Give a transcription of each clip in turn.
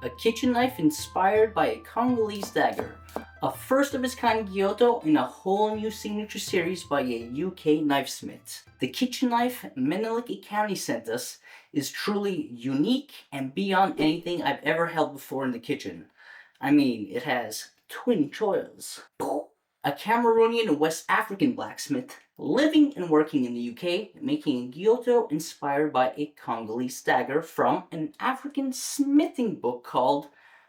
a kitchen knife inspired by a Congolese dagger, a first of its kind Gyuto in a whole new signature series by a UK knifesmith. The kitchen knife Menelik Ekani sent us is truly unique and beyond anything I've ever held before in the kitchen. I mean, it has twin choils. A Cameroonian West African blacksmith living and working in the UK, making a Gyuto inspired by a Congolese dagger from an African smithing book called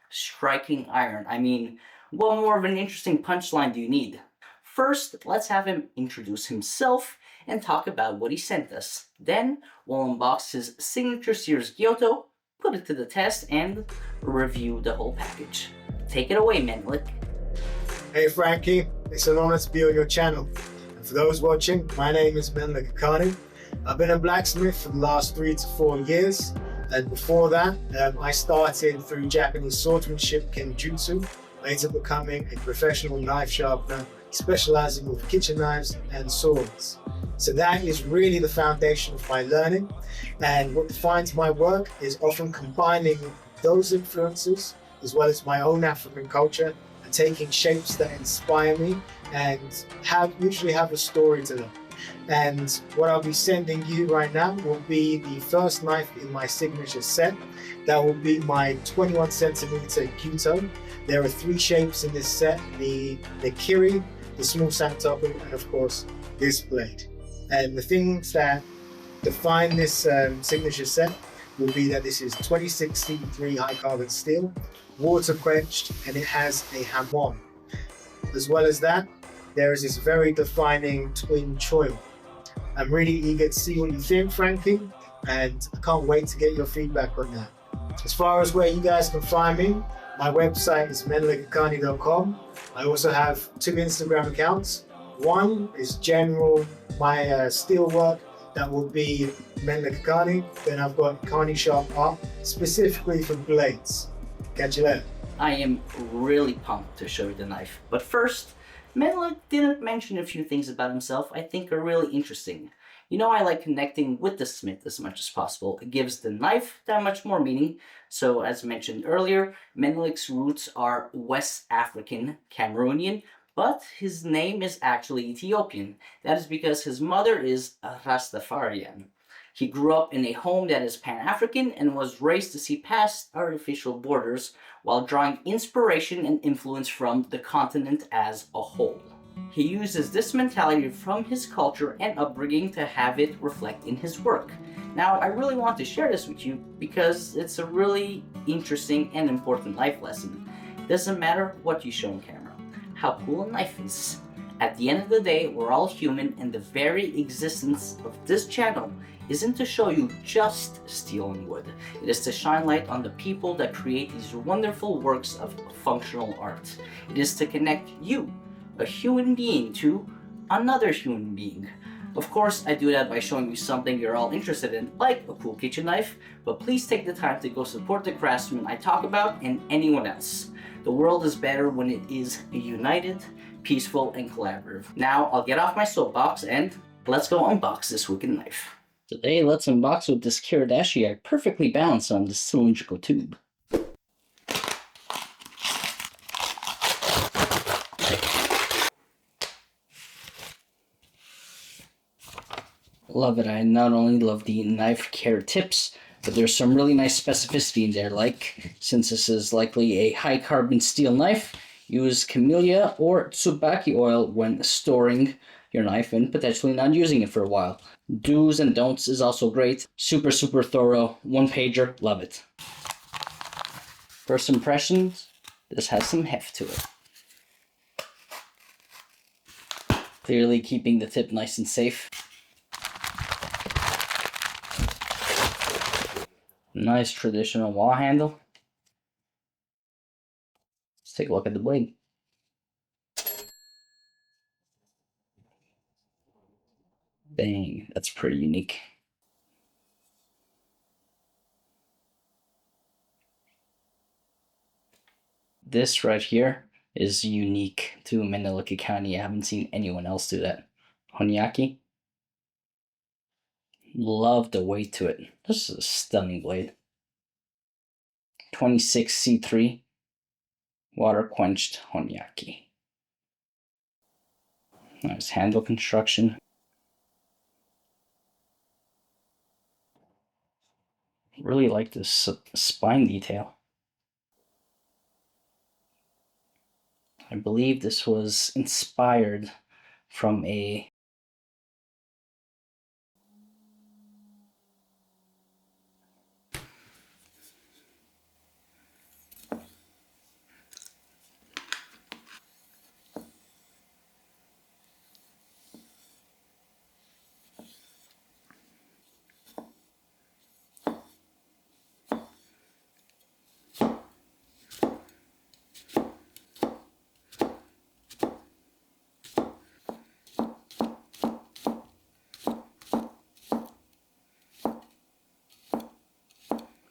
Striking Iron. I mean, what more of an interesting punchline do you need? First, let's have him introduce himself and talk about what he sent us. Then, we'll unbox his signature series Gyuto, put it to the test, and review the whole package. Take it away, Menelik. Hey Frankie, it's an honor to be on your channel. And for those watching, my name is Menelik Ekani. I've been a blacksmith for the last 3 to 4 years. And before that, I started through Japanese swordsmanship Kenjutsu, later becoming a professional knife sharpener, specializing with kitchen knives and swords. So that is really the foundation of my learning. And what defines my work is often combining those influences as well as my own African culture, taking shapes that inspire me and usually have a story to them. And what I'll be sending you right now will be the first knife in my signature set. That will be my 21 centimeter Gyuto. There are 3 shapes in this set: the kiri, the small santoku, and of course this blade. And the things that define this signature set will be that this is 26C3 high carbon steel, water quenched, and it has a hamon. As well as that, there is this very defining twin choil. I'm really eager to see what you think, Frankie, and I can't wait to get your feedback on that. As far as where you guys can find me, my website is menelikekani.com. I also have 2 Instagram accounts. One is general, my steel work, that will be Menelik Ekani. Then I've got Ekani Sharp Art, specifically for blades. Catch you later. I am really pumped to show you the knife. But first, Menelik didn't mention a few things about himself I think are really interesting. You know, I like connecting with the smith as much as possible. It gives the knife that much more meaning. So as mentioned earlier, Menelik's roots are West African, Cameroonian, but his name is actually Ethiopian. That is because his mother is a Rastafarian. He grew up in a home that is Pan-African and was raised to see past artificial borders while drawing inspiration and influence from the continent as a whole. He uses this mentality from his culture and upbringing to have it reflect in his work. Now, I really want to share this with you because it's a really interesting and important life lesson. It doesn't matter what you show on camera, how cool a knife is. At the end of the day, we're all human, and the very existence of this channel isn't to show you just steel and wood. It is to shine light on the people that create these wonderful works of functional art. It is to connect you, a human being, to another human being. Of course, I do that by showing you something you're all interested in, like a cool kitchen knife, but please take the time to go support the craftsmen I talk about and anyone else. The world is better when it is united, peaceful, and collaborative. Now, I'll get off my soapbox and let's go unbox this wicked knife. Today, let's unbox with this Kiridashi I perfectly balanced on this cylindrical tube. Love it. I not only love the knife care tips, but there's some really nice specificity in there, like, since this is likely a high carbon steel knife, use camellia or tsubaki oil when storing your knife and potentially not using it for a while. Do's and don'ts is also great. Super thorough. 1-pager. Love it. First impressions, this has some heft to it. Clearly keeping the tip nice and safe. Nice traditional wall handle. Let's take a look at the blade. Dang, that's pretty unique. This right here is unique to Menelik Ekani. I haven't seen anyone else do that. Honyaki. Love the weight to it. This is a stunning blade. 26C3 water quenched Honyaki. Nice handle construction. Really like this spine detail. I believe this was inspired from a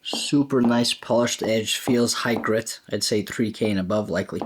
super nice polished edge, feels high grit. I'd say 3K and above likely.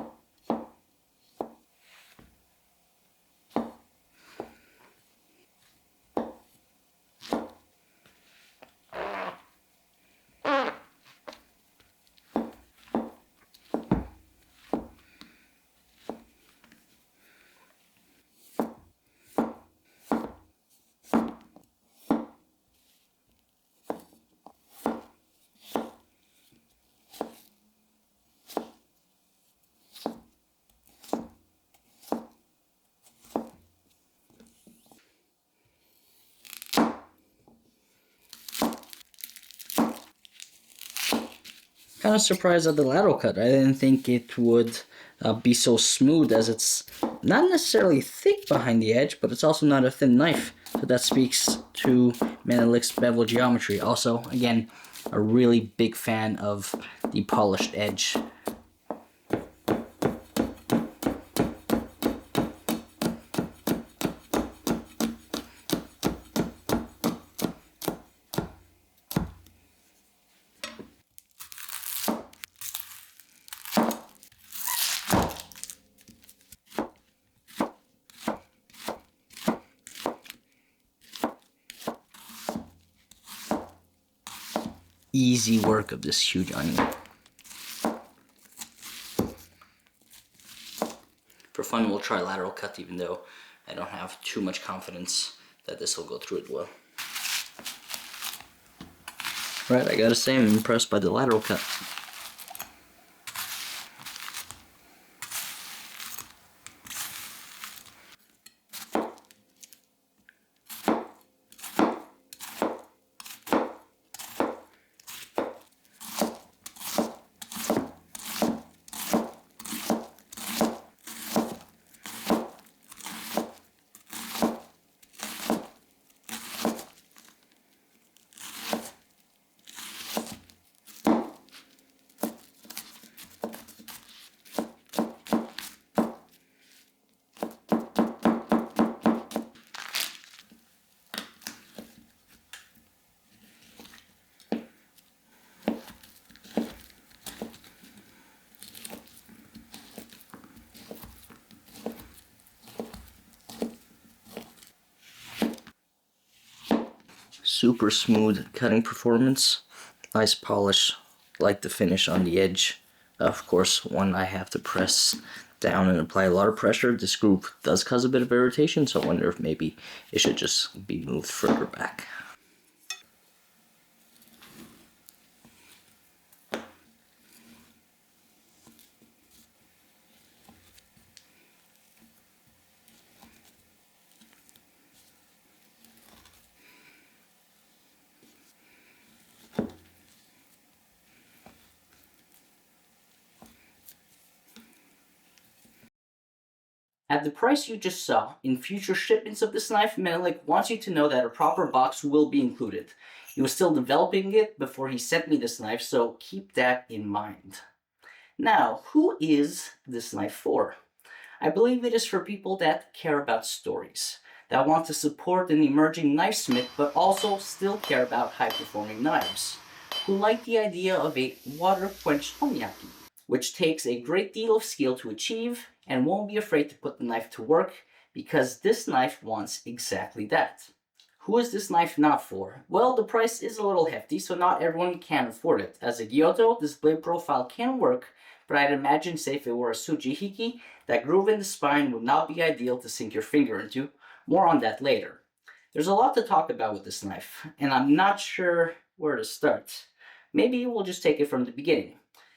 Kind of surprised at the lateral cut. I didn't think it would be so smooth, as it's not necessarily thick behind the edge, but it's also not a thin knife. So that speaks to Menelik's bevel geometry. Also, again, a really big fan of the polished edge. Easy work of this huge onion. For fun, we'll try lateral cut, even though I don't have too much confidence that this will go through it well. Right, I gotta say I'm impressed by the lateral cut. Super smooth cutting performance, nice polish, like the finish on the edge. Of course, when I have to press down and apply a lot of pressure, this groove does cause a bit of irritation, so I wonder if maybe it should just be moved further back. At the price you just saw, in future shipments of this knife, Menelik wants you to know that a proper box will be included. He was still developing it before he sent me this knife, so keep that in mind. Now, who is this knife for? I believe it is for people that care about stories, that want to support an emerging knifesmith but also still care about high-performing knives, who like the idea of a water-quenched Honyaki, which takes a great deal of skill to achieve and won't be afraid to put the knife to work, because this knife wants exactly that. Who is this knife not for? Well, the price is a little hefty, so not everyone can afford it. As a Gyuto, this blade profile can work, but I'd imagine, say if it were a Sujihiki, that groove in the spine would not be ideal to sink your finger into. More on that later. There's a lot to talk about with this knife, and I'm not sure where to start. Maybe we'll just take it from the beginning.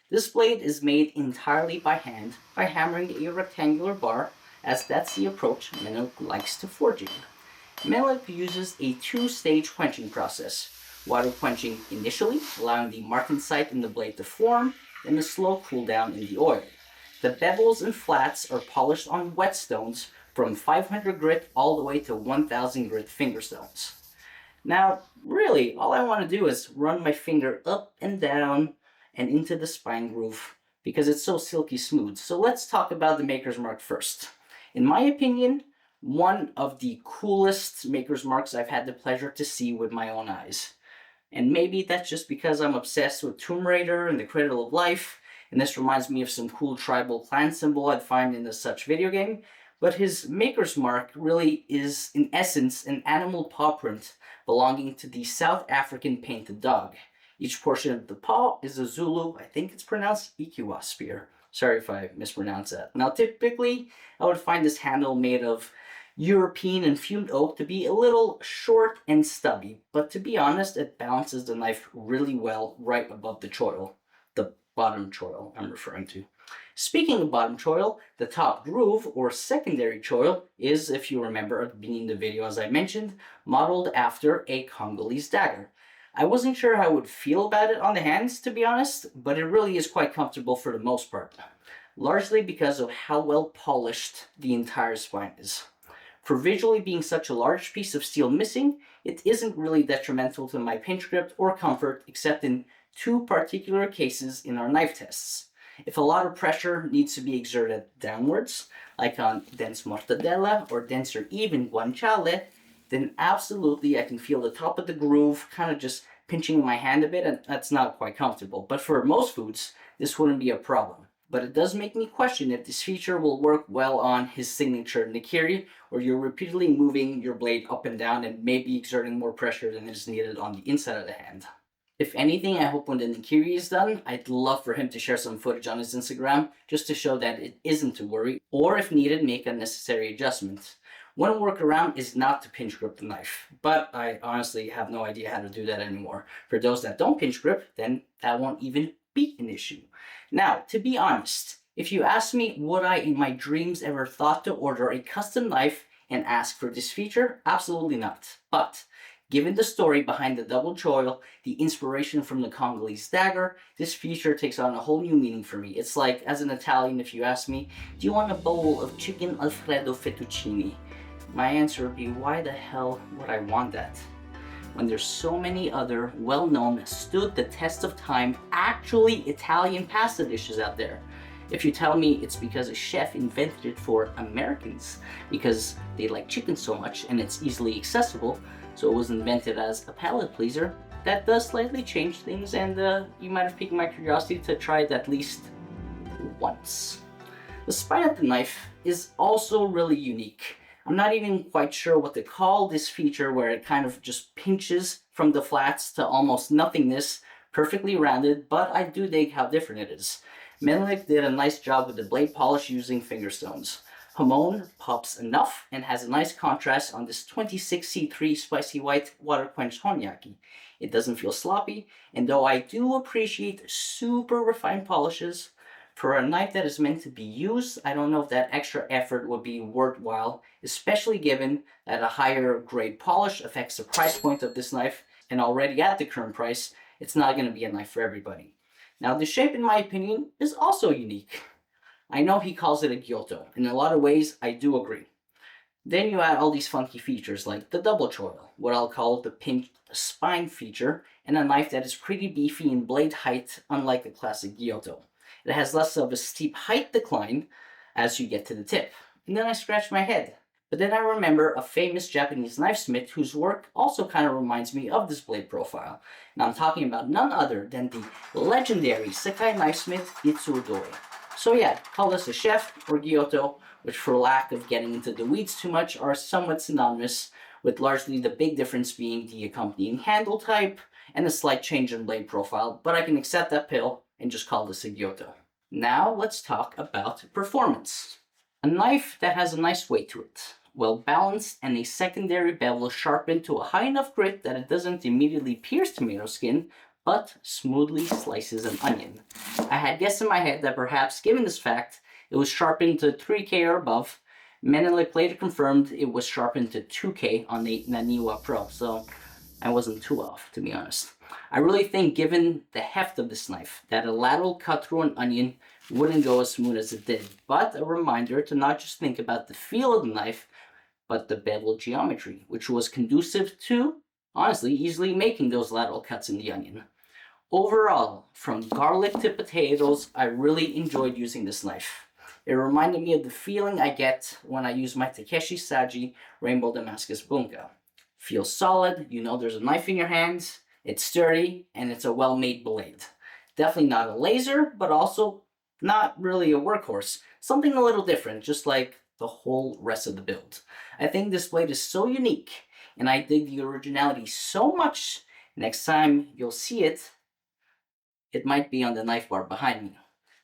This blade is made entirely by hand, by hammering a rectangular bar, as that's the approach Menelik likes to forging. Menelik uses a two-stage quenching process. Water quenching initially, allowing the martensite in the blade to form, then a slow cool down in the oil. The bevels and flats are polished on whetstones from 500 grit all the way to 1000 grit finger stones. Now, really, all I want to do is run my finger up and down and into the spine groove because it's so silky smooth. So let's talk about the maker's mark first. In my opinion, one of the coolest maker's marks I've had the pleasure to see with my own eyes. And maybe that's just because I'm obsessed with Tomb Raider and the Cradle of Life, and this reminds me of some cool tribal clan symbol I'd find in such video game, but his maker's mark really is, in essence, an animal paw print belonging to the South African painted dog. Each portion of the paw is a Zulu, I think it's pronounced Ikiwa spear. Sorry if I mispronounce that. Now typically, I would find this handle made of European and fumed oak to be a little short and stubby, but to be honest, it balances the knife really well right above the choil, the bottom choil I'm referring to. Speaking of bottom choil, the top groove, or secondary choil, is, if you remember at the beginning of the video as I mentioned, modeled after a Congolese dagger. I wasn't sure how I would feel about it on the hands, to be honest, but it really is quite comfortable for the most part, largely because of how well polished the entire spine is. For visually being such a large piece of steel missing, it isn't really detrimental to my pinch grip or comfort except in two particular cases in our knife tests. If a lot of pressure needs to be exerted downwards, like on dense mortadella or denser even guanciale, then absolutely I can feel the top of the groove kind of just pinching my hand a bit, and that's not quite comfortable. But for most foods, this wouldn't be a problem. But it does make me question if this feature will work well on his signature Nikiri, where you're repeatedly moving your blade up and down and maybe exerting more pressure than is needed on the inside of the hand. If anything, I hope when the Nikiri is done, I'd love for him to share some footage on his Instagram just to show that it isn't to worry, or if needed, make a necessary adjustment. One workaround is not to pinch grip the knife, but I honestly have no idea how to do that anymore. For those that don't pinch grip, then that won't even be an issue. Now, to be honest, if you ask me would I in my dreams ever thought to order a custom knife and ask for this feature, absolutely not. But given the story behind the double choil, the inspiration from the Congolese dagger, this feature takes on a whole new meaning for me. It's like, as an Italian, if you ask me, do you want a bowl of chicken Alfredo fettuccine? My answer would be, why the hell would I want that? When there's so many other well-known, stood the test of time, actually Italian pasta dishes out there. If you tell me it's because a chef invented it for Americans because they like chicken so much and it's easily accessible, so it was invented as a palate pleaser, that does slightly change things, and you might have piqued my curiosity to try it at least once. The spine of the knife is also really unique. I'm not even quite sure what to call this feature where it kind of just pinches from the flats to almost nothingness, perfectly rounded, but I do dig how different it is. Menelik did a nice job with the blade polish using finger stones. Hamon pops enough and has a nice contrast on this 26C3 spicy white water quenched Honyaki. It doesn't feel sloppy, and though I do appreciate super refined polishes, for a knife that is meant to be used, I don't know if that extra effort would be worthwhile, especially given that a higher grade polish affects the price point of this knife, and already at the current price, it's not going to be a knife for everybody. Now, the shape, in my opinion, is also unique. I know he calls it a Gyuto. In a lot of ways, I do agree. Then you add all these funky features like the double choil, what I'll call the pinched spine feature, and a knife that is pretty beefy in blade height, unlike a classic Gyuto. It has less of a steep height decline as you get to the tip. And then I scratch my head. But then I remember a famous Japanese knifesmith whose work also kind of reminds me of this blade profile. And I'm talking about none other than the legendary Sekai knifesmith Itsudoi. So yeah, call this a chef or Gyuto, which for lack of getting into the weeds too much are somewhat synonymous, with largely the big difference being the accompanying handle type and a slight change in blade profile, but I can accept that pill and just call this a Gyuto. Now let's talk about performance. A knife that has a nice weight to it, well balanced, and a secondary bevel sharpened to a high enough grit that it doesn't immediately pierce tomato skin, but smoothly slices an onion. I had guessed in my head that perhaps, given this fact, it was sharpened to 3K or above. Menelik later confirmed it was sharpened to 2K on the Naniwa Pro, so I wasn't too off, to be honest. I really think, given the heft of this knife, that a lateral cut through an onion wouldn't go as smooth as it did. But a reminder to not just think about the feel of the knife, but the bevel geometry, which was conducive to, honestly, easily making those lateral cuts in the onion. Overall, from garlic to potatoes, I really enjoyed using this knife. It reminded me of the feeling I get when I use my Takeshi Saji Rainbow Damascus Bunka. Feels solid, you know there's a knife in your hands, it's sturdy, and it's a well-made blade. Definitely not a laser, but also not really a workhorse. Something a little different, just like the whole rest of the build. I think this blade is so unique, and I dig the originality so much. Next time you'll see it, it might be on the knife bar behind me.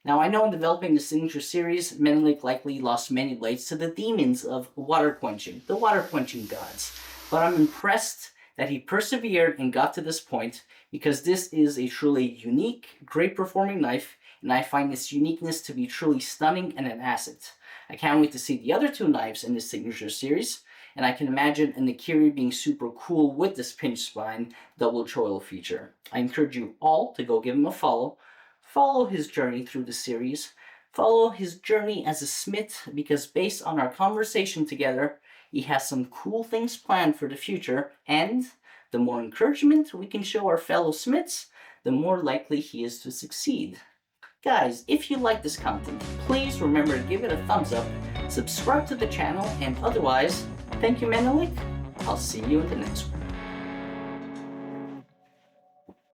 Now, I know in developing the signature series, Menelik likely lost many blades to the demons of water quenching, the water quenching gods. But I'm impressed that he persevered and got to this point, because this is a truly unique, great performing knife, and I find this uniqueness to be truly stunning and an asset. I can't wait to see the other two knives in this signature series, and I can imagine an Akiri being super cool with this pinch spine double choil feature. I encourage you all to go give him a follow his journey through the series, follow his journey as a smith, because based on our conversation together, he has some cool things planned for the future, and the more encouragement we can show our fellow smiths, the more likely he is to succeed. Guys, if you like this content, please remember to give it a thumbs up, subscribe to the channel, and otherwise, thank you, Menelik. I'll see you in the next one.